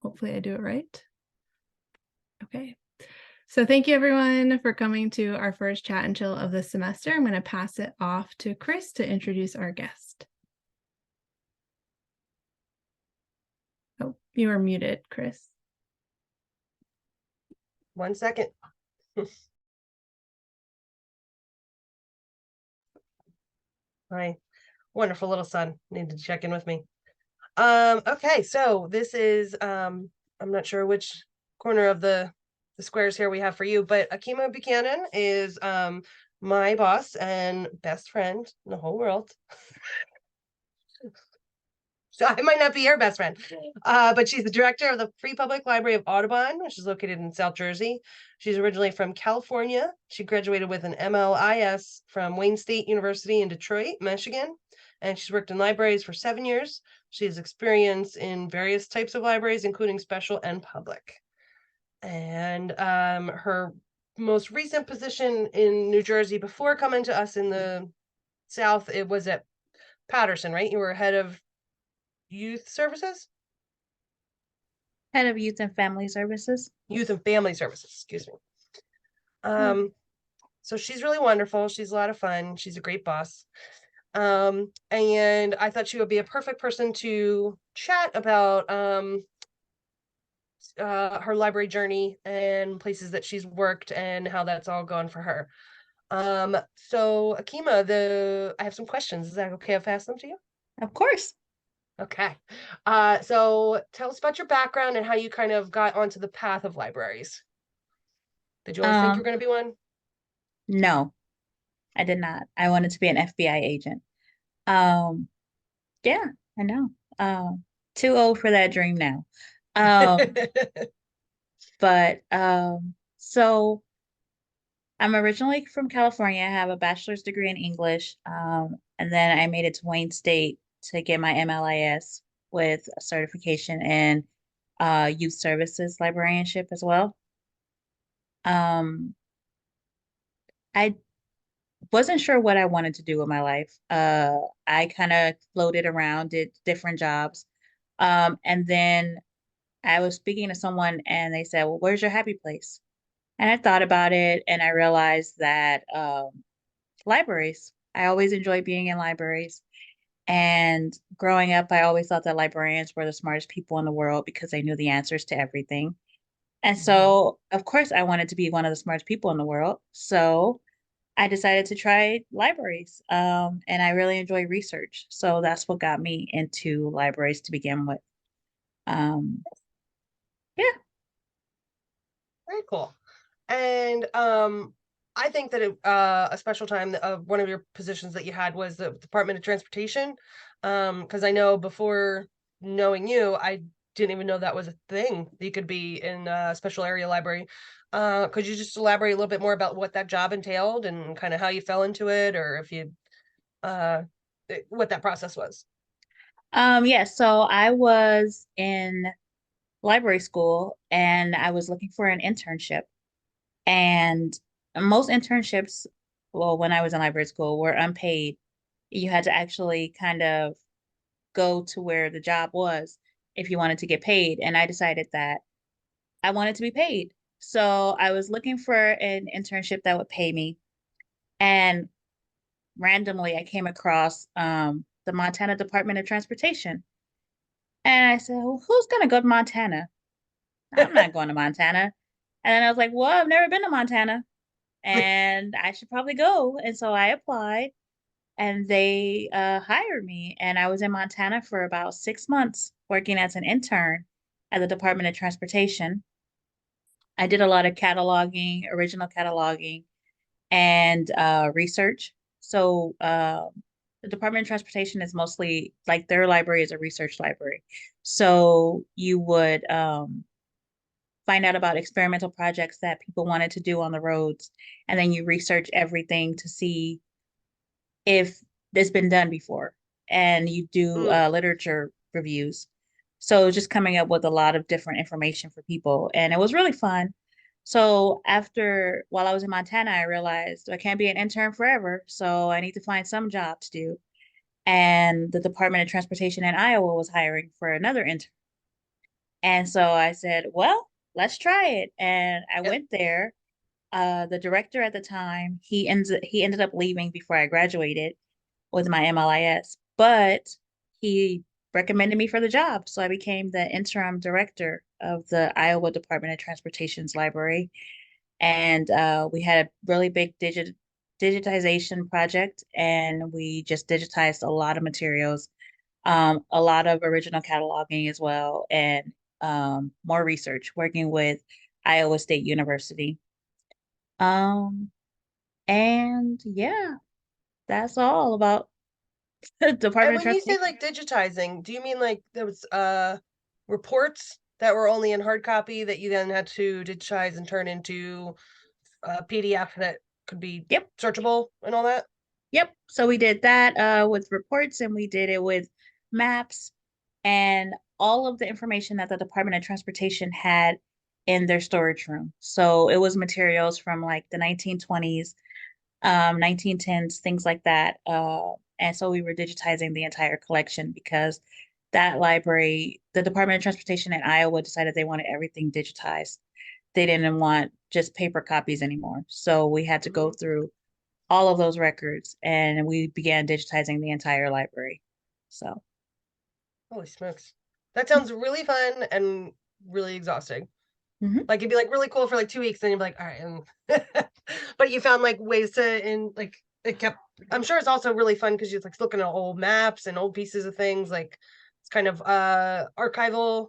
Hopefully I do it right. Okay. So thank you everyone for coming to our first chat and chill of the semester. I'm going to pass it off to Chris to introduce our guest. Oh, you are muted, Chris. 1 second. My wonderful little son needed to check in with me. Okay, so this is I'm not sure which corner of the squares here we have for you, but Akiema Buchanan is my boss and best friend in the whole world. So I might not be her best friend, but she's the director of the Free Public Library of Audubon, which is located in South Jersey. She's originally from California. She graduated with an MLIS from Wayne State University in Detroit, Michigan, and she's worked in libraries for 7 years. She has experience in various types of libraries, including special and public. And her most recent position in New Jersey before coming to us in the South, it was at Patterson, right? You were head of youth services? Head of Youth and Family Services. Youth and Family Services, excuse me. So she's really wonderful. She's a lot of fun. She's a great boss. And I thought she would be a perfect person to chat about her library journey and places that she's worked and how that's all gone for her. So Akiema, I have some questions. Is that okay if I ask them to you? Of course. Okay. So tell us about your background and how you kind of got onto the path of libraries. Did you always think you were going to be one? No, I did not. I wanted to be an FBI agent. Yeah, I know. Too old for that dream now. But so I'm originally from California. I have a bachelor's degree in English. And then I made it to Wayne State to get my MLIS with a certification in youth services librarianship as well. I wasn't sure what I wanted to do with my life. I kind of floated around, did different jobs. And then I was speaking to someone and they said, well, where's your happy place? And I thought about it and I realized that libraries. I always enjoyed being in libraries. And growing up, I always thought that librarians were the smartest people in the world because they knew the answers to everything. And so, of course, I wanted to be one of the smartest people in the world. So I decided to try libraries. And I really enjoy research. So that's what got me into libraries to begin with. Yeah. Very cool. And I think that a special time of one of your positions that you had was the Department of Transportation. Because I know before knowing you, I didn't even know that was a thing. You could be in a special area library. Could you just elaborate a little bit more about what that job entailed and kind of how you fell into it, or if you what that process was? Yeah, so I was in library school and I was looking for an internship. And most internships, well, when I was in library school, were unpaid. You had to actually kind of go to where the job was if you wanted to get paid. And I decided that I wanted to be paid. So I was looking for an internship that would pay me. And randomly, I came across the Montana Department of Transportation. And I said, well, who's going to go to Montana? I'm not going to Montana. And then I was like, well, I've never been to Montana and I should probably go. And so I applied and they hired me. And I was in Montana for about 6 months working as an intern at the Department of Transportation. I did a lot of cataloging, original cataloging, and research. So the Department of Transportation is mostly like their library is a research library. So you would find out about experimental projects that people wanted to do on the roads. And then you research everything to see if it's been done before. And you do literature reviews. So just coming up with a lot of different information for people. And it was really fun. So while I was in Montana, I realized I can't be an intern forever. So I need to find some job to do. And the Department of Transportation in Iowa was hiring for another intern. And so I said, well, let's try it. And I Yep. went there. The director at the time, he ended up leaving before I graduated with my MLIS, but he recommended me for the job. So I became the interim director of the Iowa Department of Transportation's library. And we had a really big digitization project, and we just digitized a lot of materials, a lot of original cataloging as well, and more research working with Iowa State University. Um, and yeah, that's all about the Department And of when you say Transportation. like digitizing, do you mean like there was reports that were only in hard copy that you then had to digitize and turn into a PDF that could be Yep, searchable and all that? yep. So we did that with reports, and we did it with maps and all of the information that the Department of Transportation had in their storage room. So it was materials from like the 1920s, 1910s, things like that. And so we were digitizing the entire collection because that library, the Department of Transportation in Iowa decided they wanted everything digitized. They didn't want just paper copies anymore. So we had to go Mhm. through all of those records, and we began digitizing the entire library. So, Holy smokes. That sounds really fun and really exhausting. mhm. Like it'd be like really cool for like 2 weeks, then you'd be like, all right, but you found like ways to like it kept. I'm sure it's also really fun because you're like looking at old maps and old pieces of things. Like it's kind of archival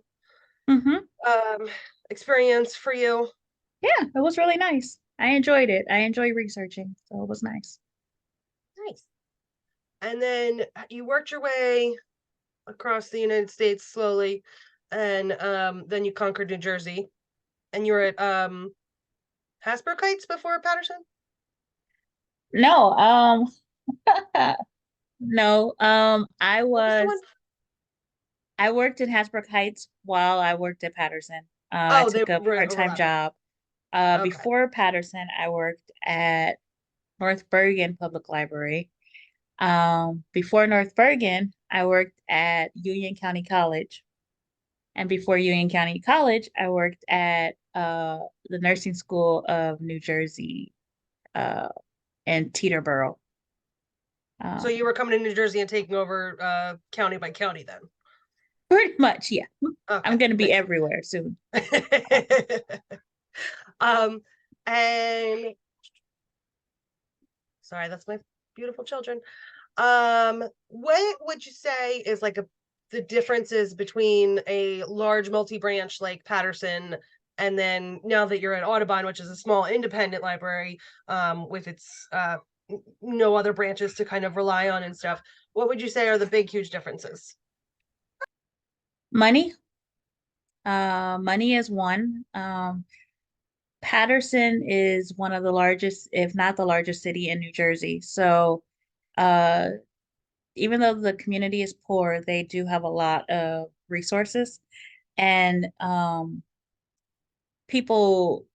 Mhm. um experience for you. Yeah, it was really nice. I enjoyed it. I enjoy researching, so it was nice. Nice. And then you worked your way across the United States slowly, and then you conquered New Jersey, and you were at Hasbrook Heights before Patterson. No, no, What was the one? I worked in Hasbrook Heights while I worked at Patterson. I Oh, they took a were part-time overlapping. job. Okay. Before Patterson, I worked at North Bergen Public Library. Before North Bergen, I worked at Union County College. And before Union County College, I worked at the Nursing School of New Jersey uh, in Teterboro. So Um, you were coming to New Jersey and taking over county by county then. Pretty much, yeah. I'm Okay, gonna be nice. everywhere soon. um, and sorry, that's my beautiful children. What would you say is like the differences between a large multi-branch like Patterson and then now that you're at Audubon, which is a small independent library, with its no other branches to kind of rely on and stuff. What would you say are the big, huge differences? Money. Money is one. Patterson is one of the largest, if not the largest city in New Jersey. So, uh, even though the community is poor, they do have a lot of resources, and people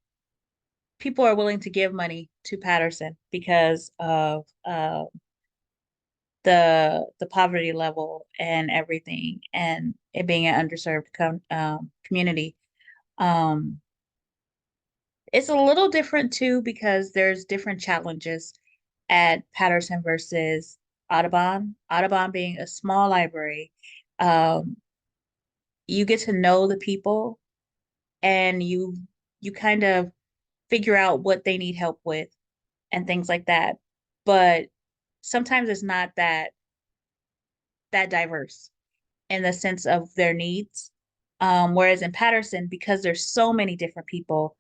people are willing to give money to Patterson because of the poverty level and everything, and it being an underserved community. Um, it's a little different too because there's different challenges at Patterson versus Audubon. Audubon being a small library, um, you get to know the people, and you kind of figure out what they need help with and things like that. But sometimes it's not that diverse in the sense of their needs. Whereas in Patterson, because there's so many different people,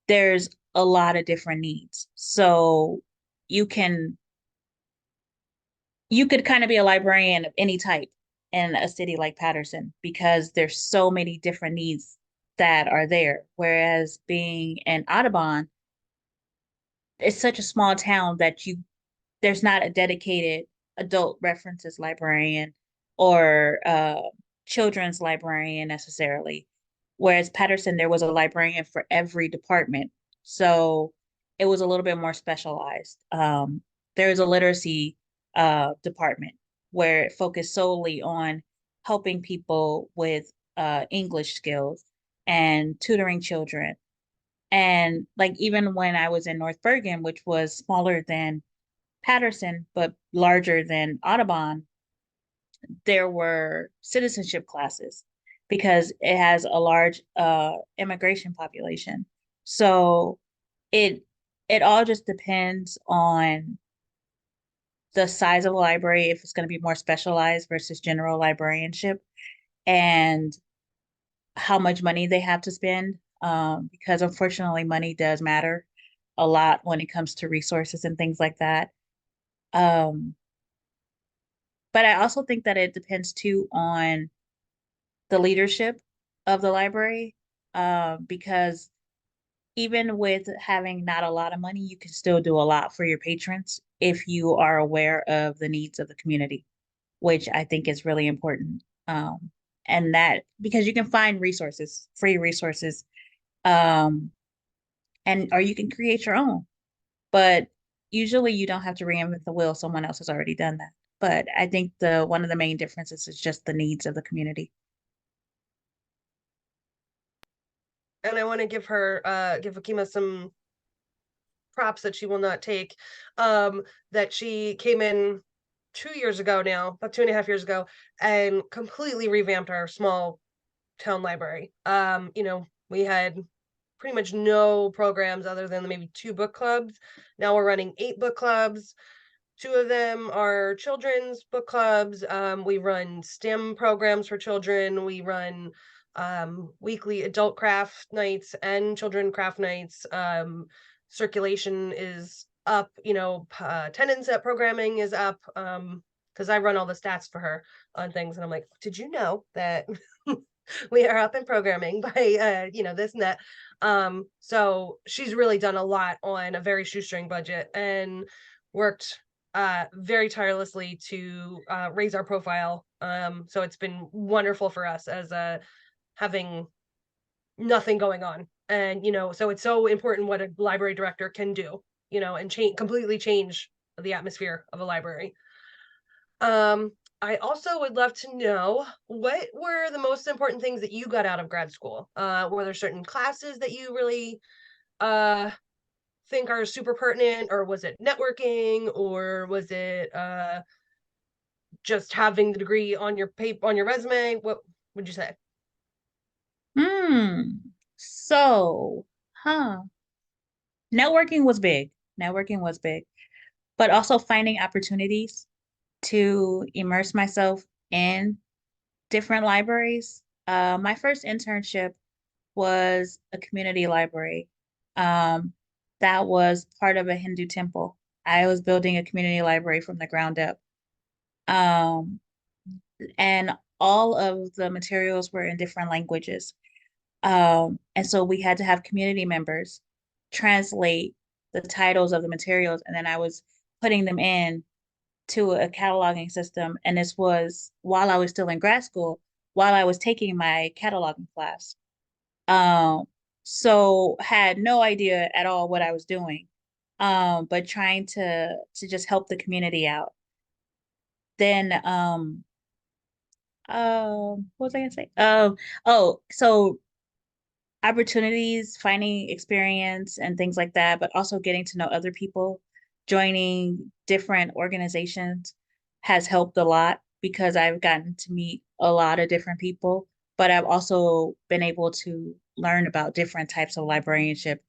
there's a lot of different needs. So you can you could kind of be a librarian of any type in a city like Patterson because there's so many different needs that are there. Whereas being in Audubon, it's such a small town that there's not a dedicated adult references librarian or children's librarian necessarily. Whereas Patterson, there was a librarian for every department. So it was a little bit more specialized. There is a literacy department where it focused solely on helping people with English skills. and tutoring children. And like even when I was in North Bergen, which was smaller than Patterson, but larger than Audubon, there were citizenship classes because it has a large immigration population. So it it all just depends on the size of the library, if it's going to be more specialized versus general librarianship, and how much money they have to spend. Because unfortunately, money does matter a lot when it comes to resources and things like that. Um, but I also think that it depends too on the leadership of the library, because even with having not a lot of money, you can still do a lot for your patrons if you are aware of the needs of the community, which I think is really important. And that because you can find resources, free resources, um, and or you can create your own. But usually you don't have to reinvent the wheel. Someone else has already done that. But I think the one of the main differences is just the needs of the community. And I want to give Akiema some props that she will not take. That she came in 2 years ago now, about 2.5 years ago, and completely revamped our small town library. We had pretty much no programs other than maybe 2 book clubs. Now we're running 8 book clubs. 2 of them are children's book clubs. We run STEM programs for children. We run weekly adult craft nights and children craft nights. Circulation is up, attendance at programming is up. Because I run all the stats for her on things, and I'm like, did you know that we are up in programming by this and that. So she's really done a lot on a very shoestring budget and worked very tirelessly to raise our profile. So it's been wonderful for us as having nothing going on. And so it's so important what a library director can do, and completely change the atmosphere of a library. I also would love to know, what were the most important things that you got out of grad school? Were there certain classes that you really think are super pertinent, or was it networking, or was it just having the degree on your resume? What would you say? Hmm. So, huh. Networking was big. Networking was big, but also finding opportunities to immerse myself in different libraries. My first internship was a community library. Um, that was part of a Hindu temple. I was building a community library from the ground up. Um, and all of the materials were in different languages. And so we had to have community members translate the titles of the materials, and then I was putting them in to a cataloging system. And this was while I was still in grad school, while I was taking my cataloging class. Um, so had no idea at all what I was doing, but trying to just help the community out. Then, what was I gonna say? Oh, so opportunities, finding experience and things like that, but also getting to know other people, joining different organizations has helped a lot because I've gotten to meet a lot of different people, but I've also been able to learn about different types of librarianship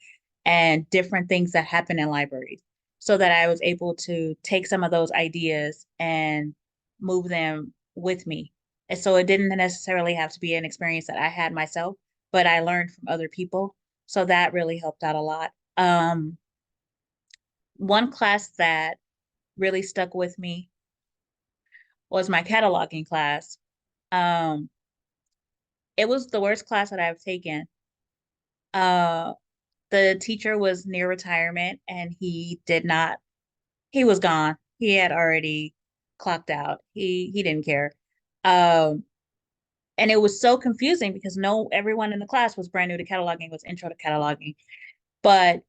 and different things that happen in libraries so that I was able to take some of those ideas and move them with me. And so it didn't necessarily have to be an experience that I had myself, but I learned from other people. So that really helped out a lot. One class that really stuck with me was my cataloging class. Um, it was the worst class that I've taken. Uh, the teacher was near retirement and he was gone. He had already clocked out. He didn't care. Um, and it was so confusing because everyone in the class was brand new to cataloging, was intro to cataloging. But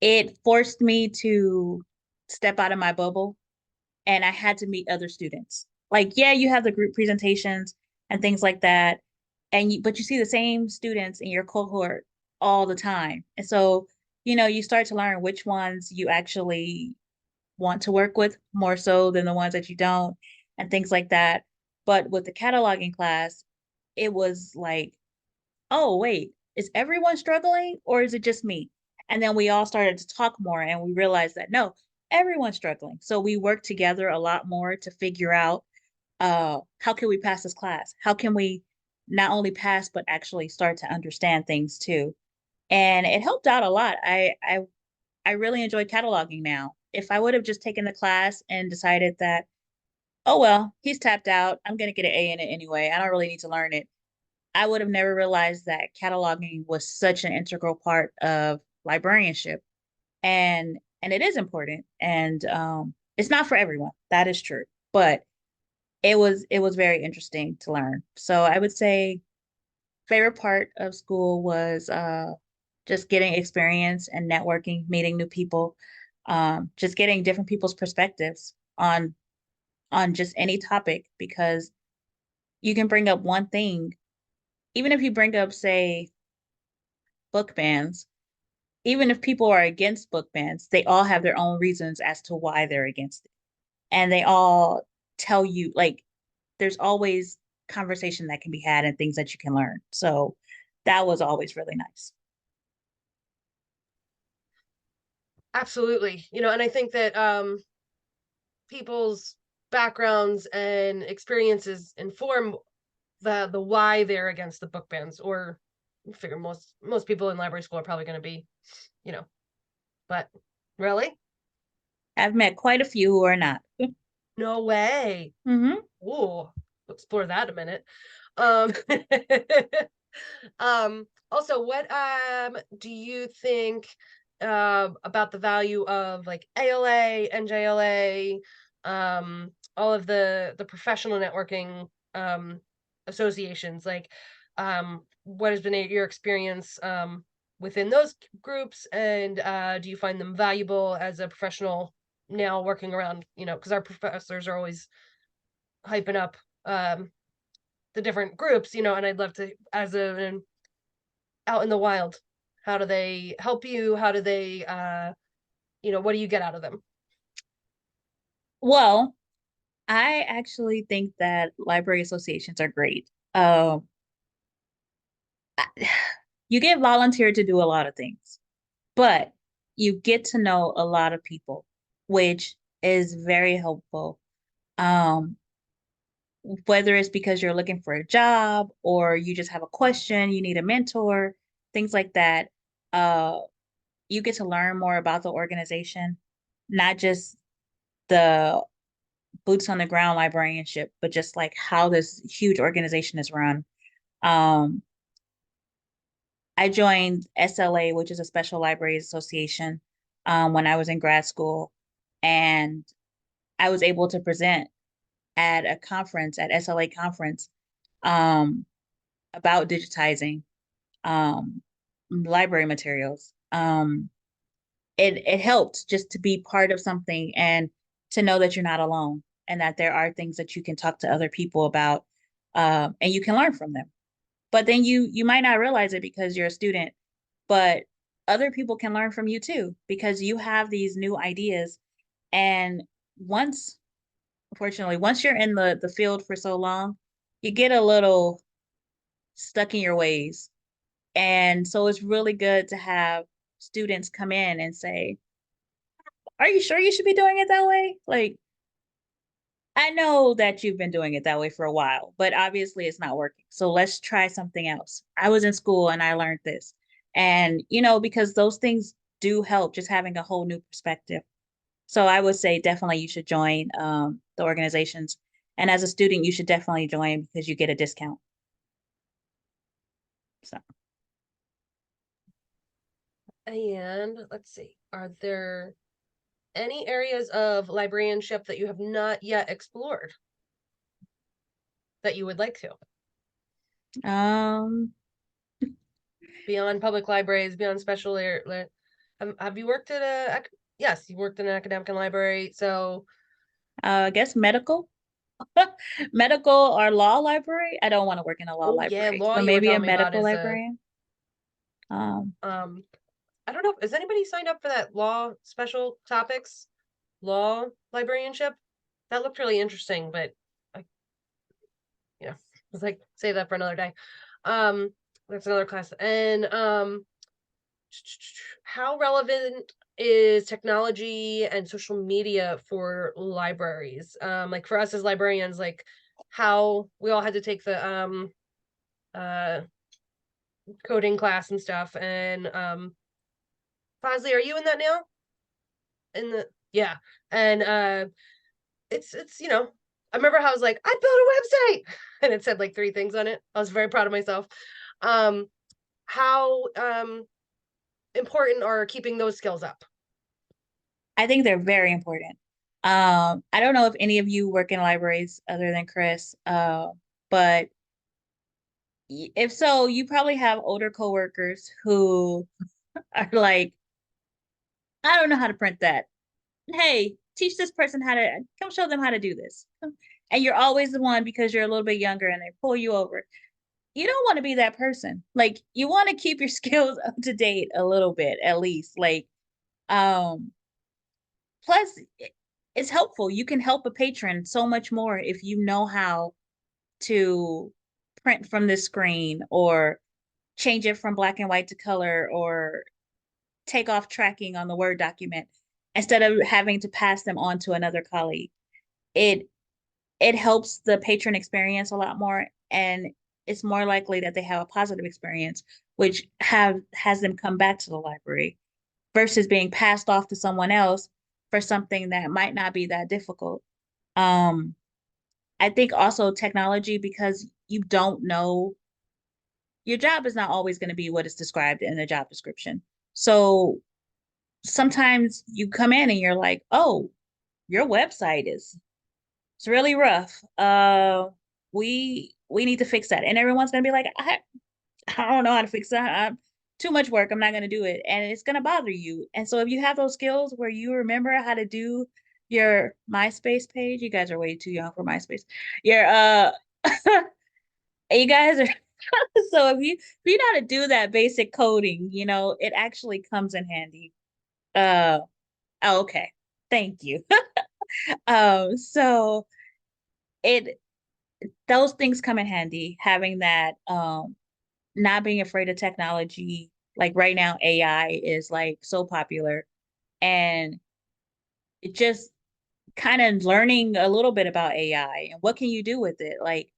it forced me to step out of my bubble, and I had to meet other students. Like, yeah, you have the group presentations and things like that. but you see the same students in your cohort all the time. And so, you start to learn which ones you actually want to work with more so than the ones that you don't, and things like that. But with the cataloging class, it was like, oh, wait, is everyone struggling or is it just me? And then we all started to talk more and we realized that no, everyone's struggling. So we worked together a lot more to figure out how can we pass this class? How can we not only pass, but actually start to understand things too? And it helped out a lot. I really enjoy cataloging now. If I would have just taken the class and decided that, oh, well, he's tapped out, I'm going to get an A in it anyway, I don't really need to learn it, I would have never realized that cataloging was such an integral part of librarianship. And it is important. And it's not for everyone. That is true. But it was very interesting to learn. So I would say favorite part of school was just getting experience and networking, meeting new people, just getting different people's perspectives on just any topic, because you can bring up one thing, even if you bring up, say, book bans, even if people are against book bans, they all have their own reasons as to why they're against it. And they all tell you, like, there's always conversation that can be had and things that you can learn. So that was always really nice. Absolutely. And I think that people's backgrounds and experiences inform the why they're against the book bans, or I figure most people in library school are probably going to be, but really? I've met quite a few who are not. No way. Mm-hmm. Ooh, we'll explore that a minute. Um, also, what do you think about the value of like ALA, NJLA, all of the professional networking associations? Like, what has been your experience within those groups, and do you find them valuable as a professional now working around, because our professors are always hyping up the different groups, and I'd love to, as an out in the wild, how do they help you? How do they what do you get out of them? Well, I actually think that library associations are great. You get volunteered to do a lot of things, but you get to know a lot of people, which is very helpful. Um, whether it's because you're looking for a job or you just have a question, you need a mentor, things like that. Uh, you get to learn more about the organization, not just the boots on the ground librarianship, but just like how this huge organization is run. Um, I joined SLA, which is a Special Libraries Association, when I was in grad school, and I was able to present at a conference, at SLA conference, um, about digitizing um, library materials. It helped just to be part of something and to know that you're not alone and that there are things that you can talk to other people about, and you can learn from them. But then you might not realize it because you're a student, but other people can learn from you too, because you have these new ideas. And once, unfortunately, once you're in the field for so long, you get a little stuck in your ways. And so it's really good to have students come in and say, are you sure you should be doing it that way? Like, I know that you've been doing it that way for a while, but obviously it's not working. So let's try something else. I was in school and I learned this. And, because those things do help, just having a whole new perspective. So I would say definitely you should join the organizations. And as a student, you should definitely join because you get a discount. So. And let's see, are there any areas of librarianship that you have not yet explored that you would like to? Um, Beyond public libraries, beyond special have you worked at yes, you worked in an academic and library, so I guess medical. medical or law library. I don't want to work in a law Oh yeah, library, law so you were maybe a telling me about medical is librarian. Um, I don't know. Has anybody signed up for that law special topics law librarianship? That looked really interesting, but I yeah, I was like, save that for another day. Um, that's another class. And how relevant is technology and social media for libraries? Like for us as librarians, like how we all had to take the uh coding class and stuff. And Bosley, are you in that now? In the yeah. And it's I remember how I was like, I built a website and it said like 3 things on it. I was very proud of myself. Um how important are keeping those skills up? I think they're very important. I don't know if any of you work in libraries other than Chris, but if so, you probably have older coworkers who are like, I don't know how to print that. Hey, teach this person how to come show them how to do this. And you're always the one because you're a little bit younger and they pull you over. You don't want to be that person. Like you want to keep your skills up to date a little bit at least. Like um plus it's helpful. You can help a patron so much more if you know how to print from the screen or change it from black and white to color or take off tracking on the Word document instead of having to pass them on to another colleague. It it helps the patron experience a lot more, and it's more likely that they have a positive experience, which has them come back to the library versus being passed off to someone else for something that might not be that difficult. Um, I think also technology, because you don't know, your job is not always going to be what is described in the job description. So sometimes you come in and you're like, oh, your website is it's really rough. We need to fix that. And everyone's gonna be like, I don't know how to fix that. Too much work. I'm not gonna do it. And it's gonna bother you. And so if you have those skills where you remember how to do your MySpace page, you guys are way too young for MySpace. Your you guys are so if you know how to do that basic coding, it actually comes in handy. Uh okay. Thank you. So it those things come in handy, having that not being afraid of technology. Like right now AI is like so popular, and it just kind of learning a little bit about AI and what can you do with it, like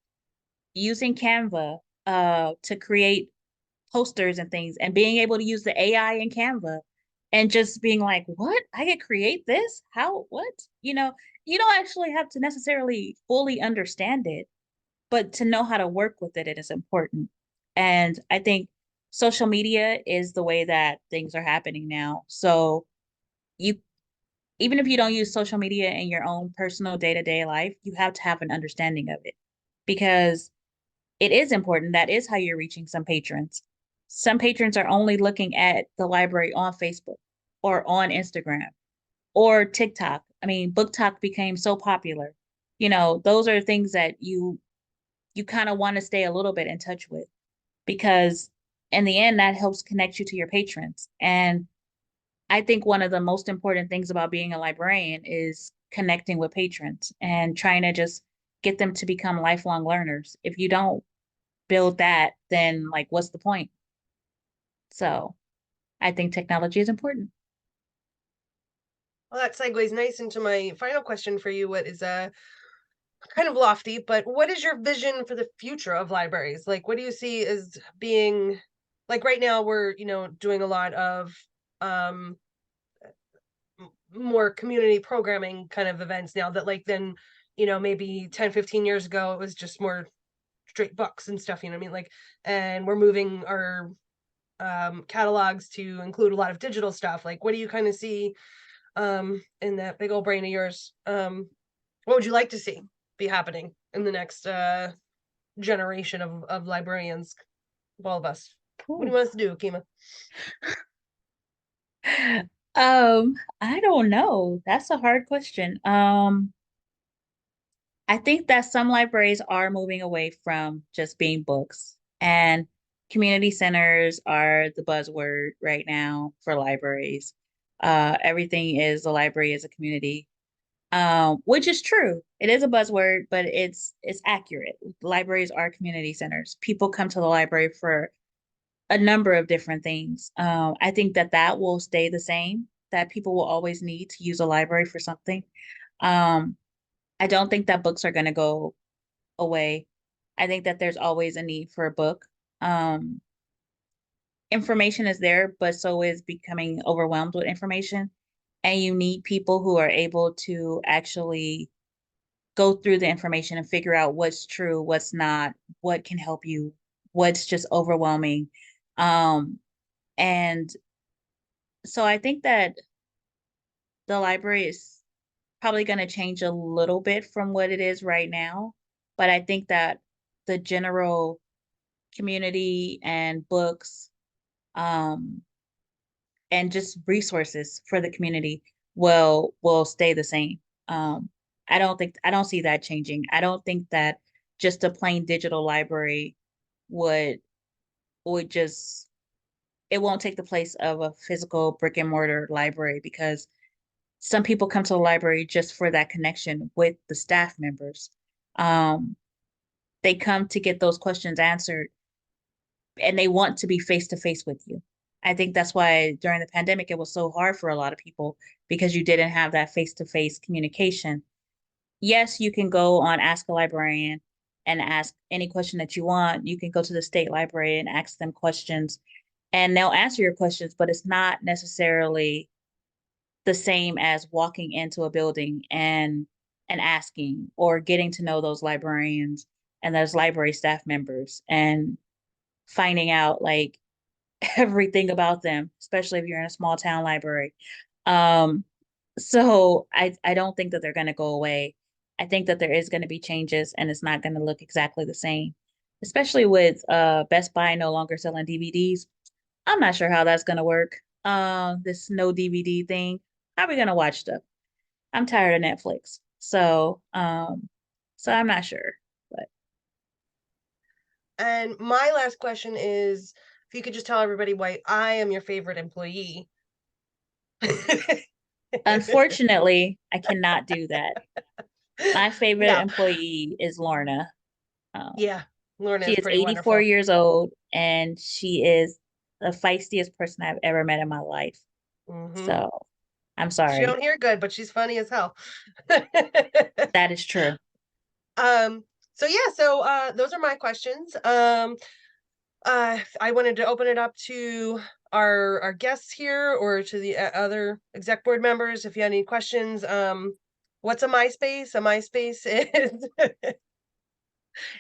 using Canva to create posters and things, and being able to use the AI in Canva and just being like, what? I could create this? How? What? You don't actually have to necessarily fully understand it, but to know how to work with it is important. And I think social media is the way that things are happening now. So you even if you don't use social media in your own personal day-to-day life, you have to have an understanding of it because it is important. That is how you're reaching some patrons. Some patrons are only looking at the library on Facebook or on Instagram or TikTok. I mean, Book Talk became so popular. Those are things that you kind of want to stay a little bit in touch with because in the end that helps connect you to your patrons. And I think one of the most important things about being a librarian is connecting with patrons and trying to just get them to become lifelong learners. If you don't build that, then like what's the point? So I think technology is important. Well, that segues nice into my final question for you. What is kind of lofty, but what is your vision for the future of libraries? Like, what do you see as being like right now we're, doing a lot of um more community programming kind of events now that like then, maybe 10, 15 years ago it was just more straight books and stuff, you know what I mean? Like, and we're moving our catalogs to include a lot of digital stuff. Like, what do you kind of see in that big old brain of yours? What would you like to see be happening in the next generation of librarians, of all of us? What do you Cool. want us to do, Akiema? I don't know. That's a hard question. I think that some libraries are moving away from just being books, and community centers are the buzzword right now for libraries. Everything is a library is a community, which is true. It is a buzzword, but it's accurate. Libraries are community centers. People come to the library for a number of different things. I think that that will stay the same, that people will always need to use a library for something. Um, I don't think that books are going to go away. I think that there's always a need for a book. Um, Information is there, but so is becoming overwhelmed with information. And you need people who are able to actually go through the information and figure out what's true, what's not, what can help you, what's just overwhelming. Um, and so I think that the library is probably going to change a little bit from what it is right now. But I think that the general community and books, um, and just resources for the community will stay the same. Um, I don't see that changing. I don't think that just a plain digital library would just it won't take the place of a physical brick and mortar library, because some people come to the library just for that connection with the staff members. Um, they come to get those questions answered, and they want to be face to face with you. I think that's why during the pandemic it was so hard for a lot of people, because you didn't have that face to face communication. Yes, you can go on Ask a Librarian and ask any question that you want. You can go to the state library and ask them questions, and they'll answer your questions, but it's not necessarily the same as walking into a building and asking, or getting to know those librarians and those library staff members and finding out like everything about them, especially if you're in a small town library. Um, so I don't think that they're going to go away. I think that there is going to be changes, and it's not going to look exactly the same, especially with Best Buy no longer selling DVDs. I'm not sure how that's going to work. This no DVD thing. How are we going to watch stuff? I'm tired of Netflix. So I'm not sure, but And my last question is, if you could just tell everybody why I am your favorite employee. unfortunately, I cannot do that. My favorite No, employee is Lorna. Um, yeah, Lorna she is is pretty 84 wonderful. years old, and she is the feistiest person I've ever met in my life. Hmm. So I'm She sorry. don't hear good, but she's funny as hell. That is true. Um, so yeah, those are my questions. I wanted to open it up to our guests here, or to the other exec board members if you have any questions. What's a MySpace? A MySpace is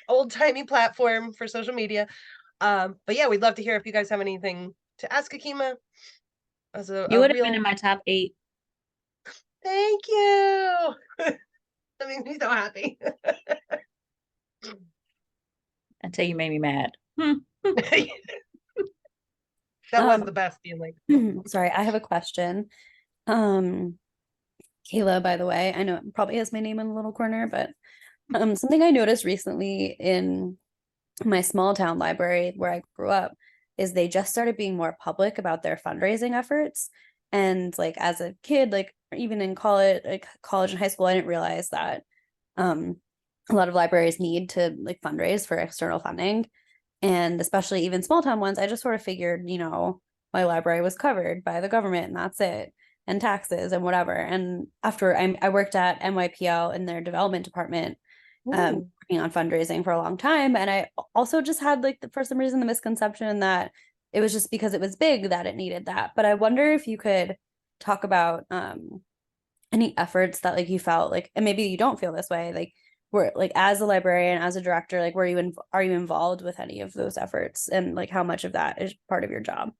old-timey platform for social media. But yeah, we'd love to hear if you guys have anything to ask Akiema as You a would have been in real my top 8 thank you. That makes me so happy. until you made me mad. That was Um, the best feeling. sorry, I have a question. Um, Kayla, by the way, I know it probably has my name in the little corner, but something I noticed recently in my small town library where I grew up is they just started being more public about their fundraising efforts. And like as a kid, like even in college, like college and high school, I didn't realize that a lot of libraries need to like fundraise for external funding. And especially even small town ones, I just sort of figured, my library was covered by the government and that's it, and taxes and whatever. And after I worked at NYPL in their development department, Ooh. working on fundraising for a long time. And I also just had like for some reason the misconception that it was just because it was big that it needed that. But I wonder if you could talk about any efforts that like you felt like, and maybe you don't feel this way, like were like as a librarian, as a director, like are you involved with any of those efforts, and like how much of that is part of your job?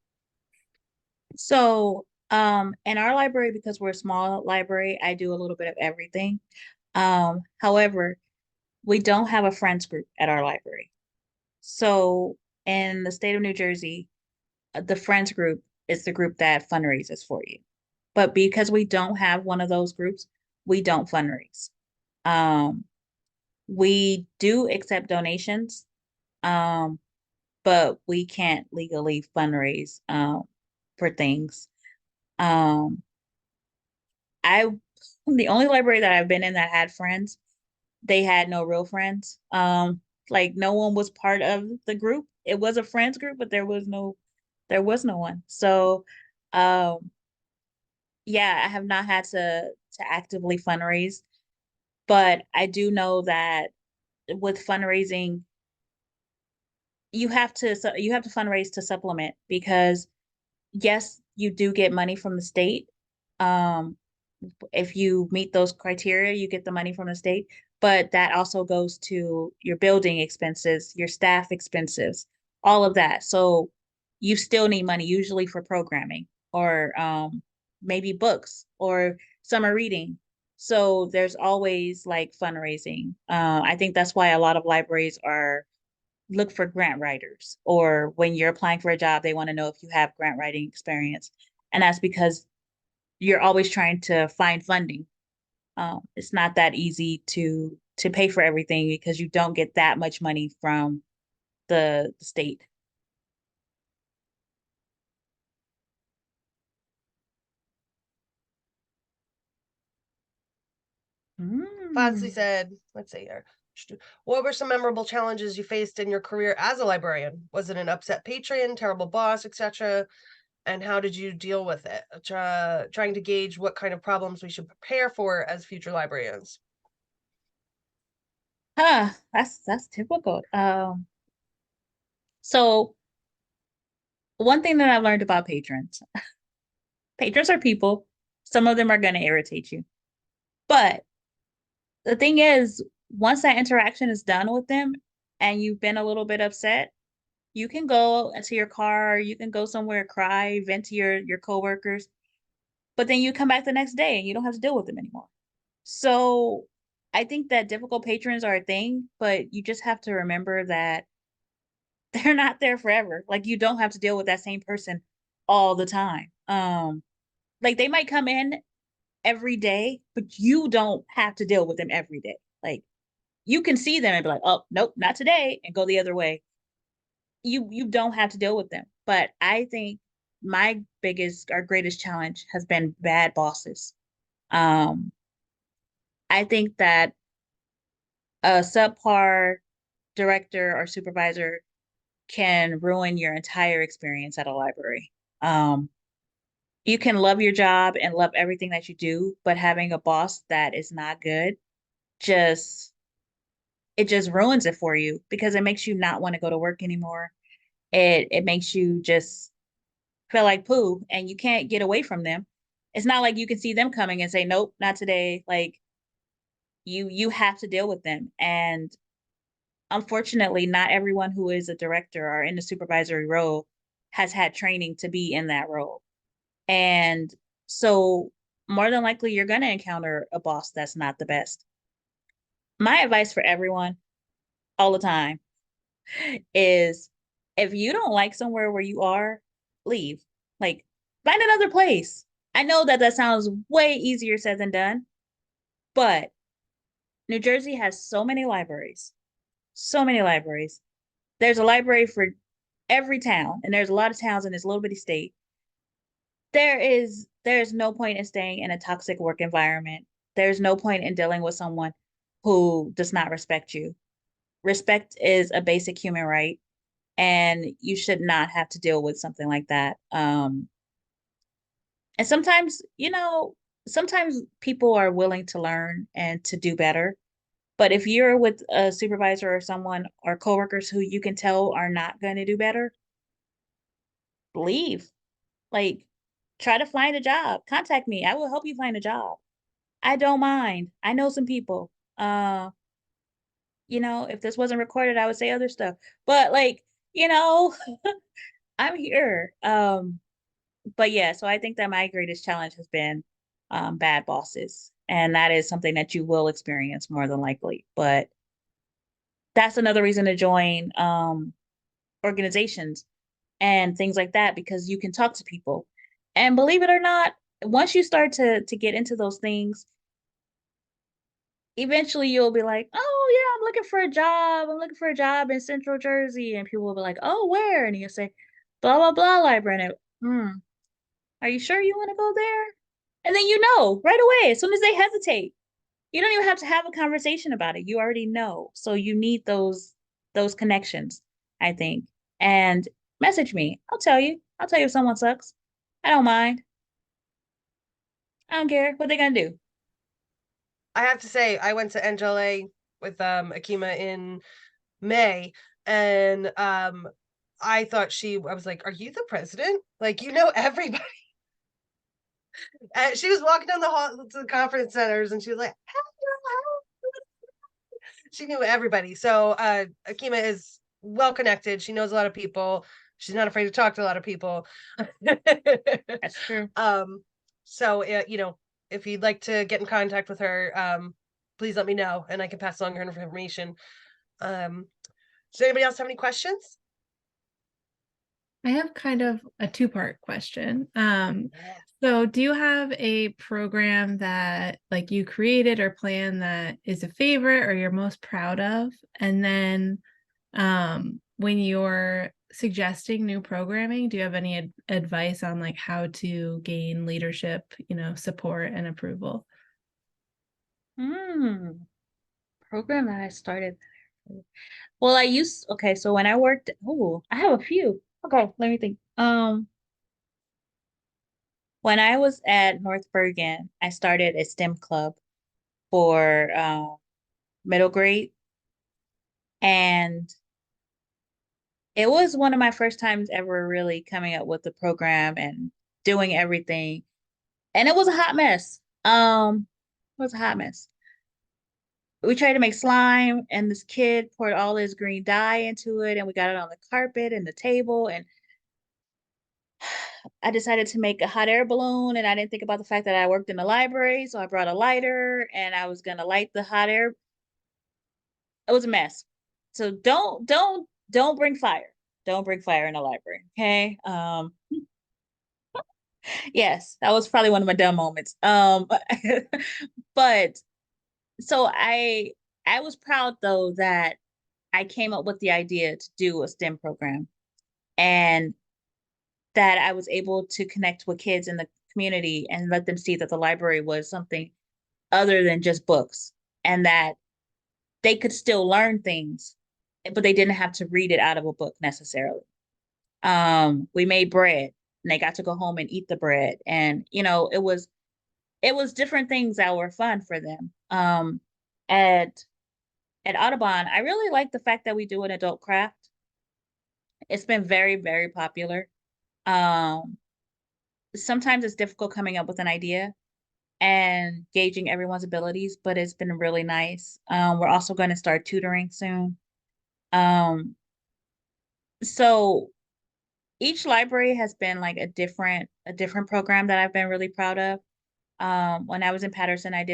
So, in our library, because we're a small library, I do a little bit of everything. However, we don't have a friends group at our library. So, in the state of New Jersey, the friends group is the group that fundraises for you. But because we don't have one of those groups, we don't fundraise. Um, We do accept donations, but we can't legally fundraise for things. Um, I the only library that I've been in that had friends, they had no real friends. Like no one was part of the group. It was a friends group, but there was no one. So um yeah, I have not had to actively fundraise, but I do know that with fundraising, you have to fundraise to supplement because yes, you do get money from the state. Um, if you meet those criteria, you get the money from the state, but that also goes to your building expenses, your staff expenses, all of that. So you still need money usually for programming or maybe books or summer reading. So there's always like fundraising. I think that's why a lot of libraries are look for grant writers, or when you're applying for a job, they want to know if you have grant writing experience. And that's because you're always trying to find funding. It's not that easy to pay for everything because you don't get that much money from the state. Fazley Mm. said, let's see here. What were some memorable challenges you faced in your career as a librarian? Was it an upset patron, terrible boss, etc.? And how did you deal with it? Trying to gauge what kind of problems we should prepare for as future librarians. That's typical. So one thing that I've learned about patrons, patrons are people. Some of them are going to irritate you. But the thing is, once that interaction is done with them and you've been a little bit upset, you can go into your car, you can go somewhere, cry, vent to your coworkers, but then you come back the next day and you don't have to deal with them anymore. So I think that difficult patrons are a thing, but you just have to remember that they're not there forever. Like you don't have to deal with that same person all the time. Like they might come in every day, but you don't have to deal with them every day. Like you can see them and be like, oh, nope, not today, and go the other way. You don't have to deal with them. But I think my biggest or greatest challenge has been bad bosses. Um, I think that a subpar director or supervisor can ruin your entire experience at a library. Um, you can love your job and love everything that you do, but having a boss that is not good just it just ruins it for you because it makes you not want to go to work anymore. It makes you just feel like poo and you can't get away from them. It's not like you can see them coming and say, nope, not today. Like you have to deal with them. And unfortunately, not everyone who is a director or in the supervisory role has had training to be in that role. And so more than likely you're gonna encounter a boss that's not the best. My advice for everyone all the time is if you don't like somewhere where you are, leave. Like, find another place. I know that that sounds way easier said than done, but New Jersey has so many libraries, so many libraries. There's a library for every town, and there's a lot of towns in this little bitty state. There's no point in staying in a toxic work environment. There's no point in dealing with someone who does not respect you. Respect is a basic human right, and you should not have to deal with something like that. And sometimes, sometimes people are willing to learn and to do better. But if you're with a supervisor or someone or coworkers who you can tell are not going to do better, leave. Like, try to find a job. Contact me. I will help you find a job. I don't mind. I know some people. If this wasn't recorded, I would say other stuff. But like, you know, I'm here. But yeah, so I think that my greatest challenge has been bad bosses. And that is something that you will experience more than likely. But that's another reason to join organizations and things like that because you can talk to people. And believe it or not, once you start to get into those things, eventually you'll be like, oh yeah, I'm looking for a job. I'm looking for a job in Central Jersey. And people will be like, oh, where? And you'll say, blah, blah, blah library. And are you sure you want to go there? And then you know right away, as soon as they hesitate, you don't even have to have a conversation about it. You already know. So you need those connections, I think. And message me. I'll tell you. I'll tell you if someone sucks. I don't mind. I don't care what they gonna do. I have to say, I went to NJLA with Akiema in May, and I thought I was like, are you the president? Like, you know everybody. And she was walking down the hall to the conference centers, and she was like, she knew everybody. So Akiema is well connected. She knows a lot of people. She's not afraid to talk to a lot of people. That's true. So you know, if you'd like to get in contact with her, please let me know, and I can pass along her information. Does anybody else have any questions? I have kind of a two-part question. So do you have a program that like you created or planned that is a favorite or you're most proud of? And then when you're suggesting new programming, do you have any advice on like how to gain leadership, support and approval? Program that I started. Well, okay, so when I worked, I have a few. Okay, let me think. When I was at North Bergen, I started a STEM club for middle grade. And it was one of my first times ever really coming up with the program and doing everything. And it was a hot mess. It was a hot mess. We tried to make slime, and this kid poured all his green dye into it, and we got it on the carpet and the table. And I decided to make a hot air balloon, and I didn't think about the fact that I worked in the library. So I brought a lighter, and I was gonna light the hot air. It was a mess. So don't bring fire. Don't bring fire in a library. Okay. Yes, that was probably one of my dumb moments. But so I was proud though that I came up with the idea to do a STEM program, and that I was able to connect with kids in the community and let them see that the library was something other than just books, and that they could still learn things, but they didn't have to read it out of a book necessarily. We made bread, and they got to go home and eat the bread, and it was different things that were fun for them. At Audubon, I really like the fact that we do an adult craft. It's been very, very popular. Sometimes it's difficult coming up with an idea and gauging everyone's abilities, but it's been really nice. We're also going to start tutoring soon. So each library has been like a different program that I've been really proud of. When I was in Patterson, I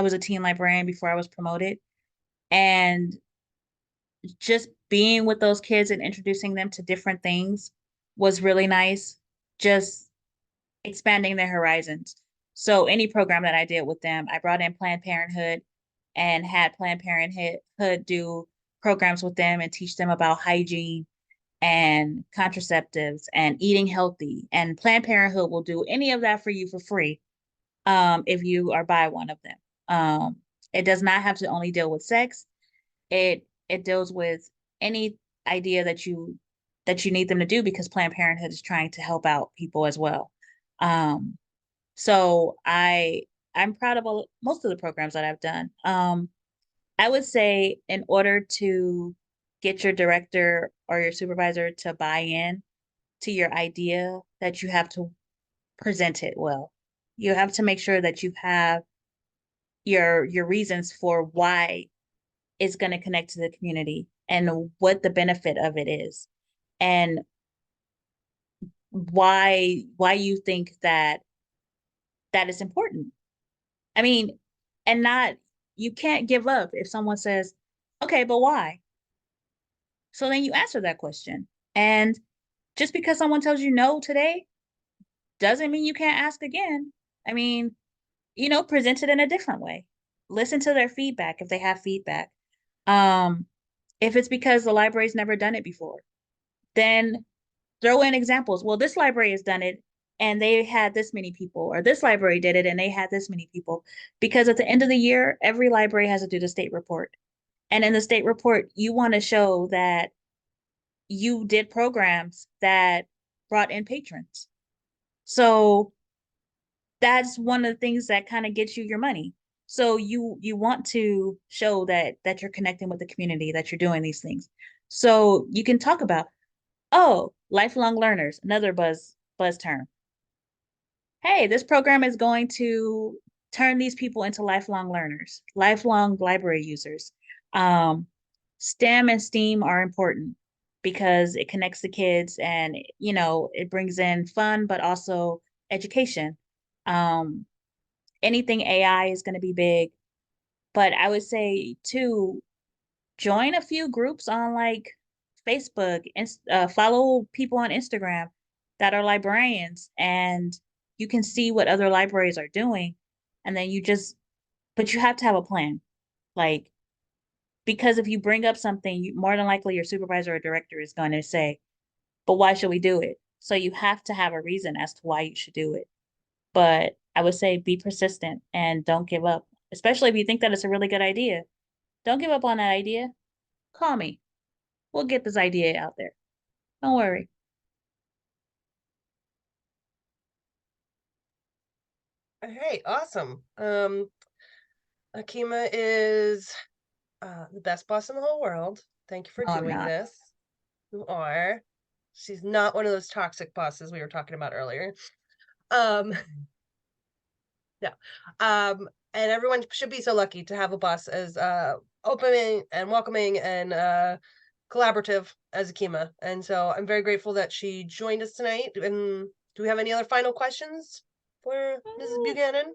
was a teen librarian before I was promoted. And just being with those kids and introducing them to different things was really nice. Just expanding their horizons. So any program that I did with them, I brought in Planned Parenthood and had Planned Parenthood do programs with them and teach them about hygiene and contraceptives and eating healthy. And Planned Parenthood will do any of that for you for free if you are by one of them. It does not have to only deal with sex. It deals with any idea that you need them to do, because Planned Parenthood is trying to help out people as well. So I'm proud of most of the programs that I've done. I would say in order to get your director or your supervisor to buy in to your idea, that you have to present it well. You have to make sure that you have your reasons for why it's going to connect to the community and what the benefit of it is, and why you think that is important. I mean, and you can't give up if someone says, okay, but why? So then you answer that question. And just because someone tells you no today doesn't mean you can't ask again. I mean, present it in a different way. Listen to their feedback if they have feedback. If it's because the library's never done it before, then throw in examples. Well, this library has done it and they had this many people, or this library did it and they had this many people. Because at the end of the year, every library has to do the state report. And in the state report, you want to show that you did programs that brought in patrons. So that's one of the things that kind of gets you your money. So you want to show that you're connecting with the community, that you're doing these things. So you can talk about, oh, lifelong learners, another buzz term. Hey, this program is going to turn these people into lifelong learners, lifelong library users. STEM and STEAM are important because it connects the kids and, you know, it brings in fun, but also education. Um, Anything AI is going to be big, but I would say too, join a few groups on like Facebook and follow people on Instagram that are librarians, and you can see what other libraries are doing. And then but you have to have a plan. Like, because if you bring up something, more than likely your supervisor or director is going to say, but why should we do it? So you have to have a reason as to why you should do it. But I would say be persistent and don't give up, especially if you think that it's a really good idea. Don't give up on that idea. Call me. We'll get this idea out there. Don't worry. All right, awesome. Akiema is the best boss in the whole world. Thank you for No, I'm doing not. this. You are. She's not one of those toxic bosses we were talking about earlier. Um, yeah. And everyone should be so lucky to have a boss as opening and welcoming and collaborative as Akiema. And so I'm very grateful that she joined us tonight. And do we have any other final questions for Mrs. Buchanan?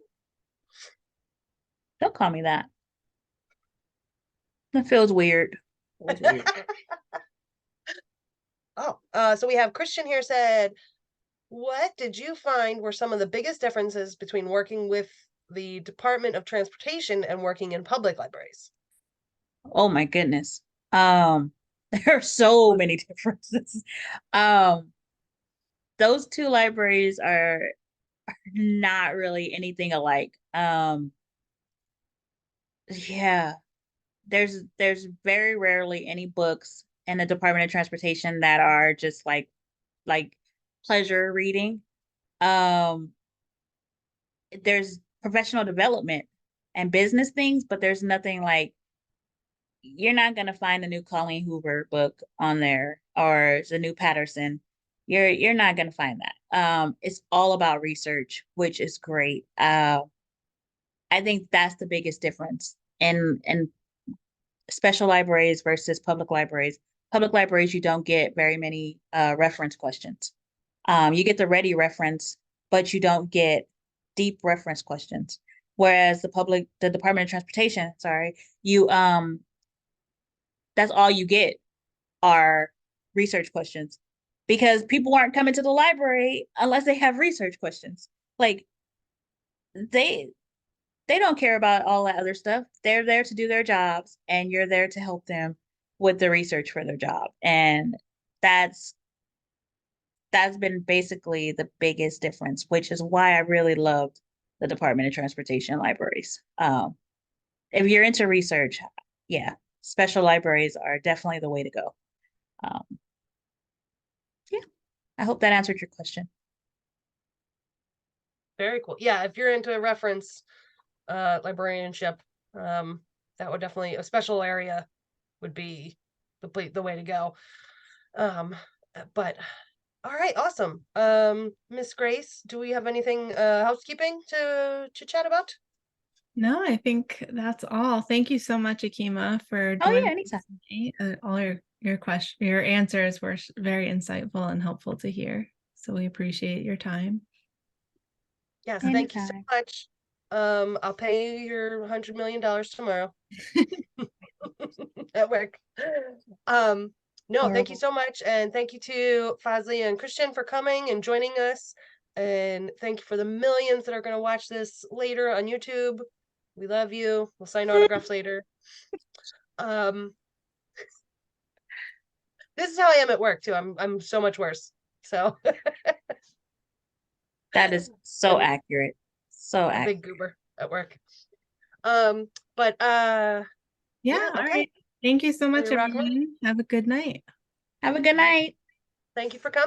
Don't call me that. That feels weird. Feels weird. Oh, so we have Christian here said, what did you find were some of the biggest differences between working with the Department of Transportation and working in public libraries? Oh my goodness. There are so many differences. Um, those two libraries are not really anything alike. Yeah, there's very rarely any books in the Department of Transportation that are just like pleasure reading. Um, there's professional development and business things, but there's nothing like, you're not gonna find a new Colleen Hoover book on there or the new Patterson. You're not gonna find that. It's all about research, which is great. I think that's the biggest difference in special libraries versus public libraries. Public libraries, you don't get very many reference questions. You get the ready reference, but you don't get deep reference questions. Whereas the Department of Transportation, sorry, you that's all you get are research questions, because people aren't coming to the library unless they have research questions. Like, they they don't care about all that other stuff. They're there to do their jobs, and you're there to help them with the research for their job. And that's that's been basically the biggest difference, which is why I really loved the Department of Transportation libraries. If you're into research, yeah, special libraries are definitely the way to go. Um, yeah, I hope that answered your question. Very cool. Yeah, if you're into reference librarianship, that would definitely, a special area would be the way to go. But all right, awesome. Miss Grace, do we have anything housekeeping to chat about? No, I think that's all. Thank you so much, Akiema, for Oh yeah, joining anytime. us tonight. All your answers were very insightful and helpful to hear. So we appreciate your time. Yes, thank you so Anytime. much. I'll pay you your $100 million tomorrow at work. No, thank you Horrible. so much, and thank you to Fazli and Christian for coming and joining us, and thank you for the millions that are going to watch this later on YouTube. We love you. We'll sign autographs later. This is how I am at work too. I'm so much worse. So That is so I'm accurate. So a accurate. big goober at work. But Yeah, yeah, all okay. right. Thank you so much, Ready to rock and roll? everyone. Have a good night. Have a good night. Thank you for coming.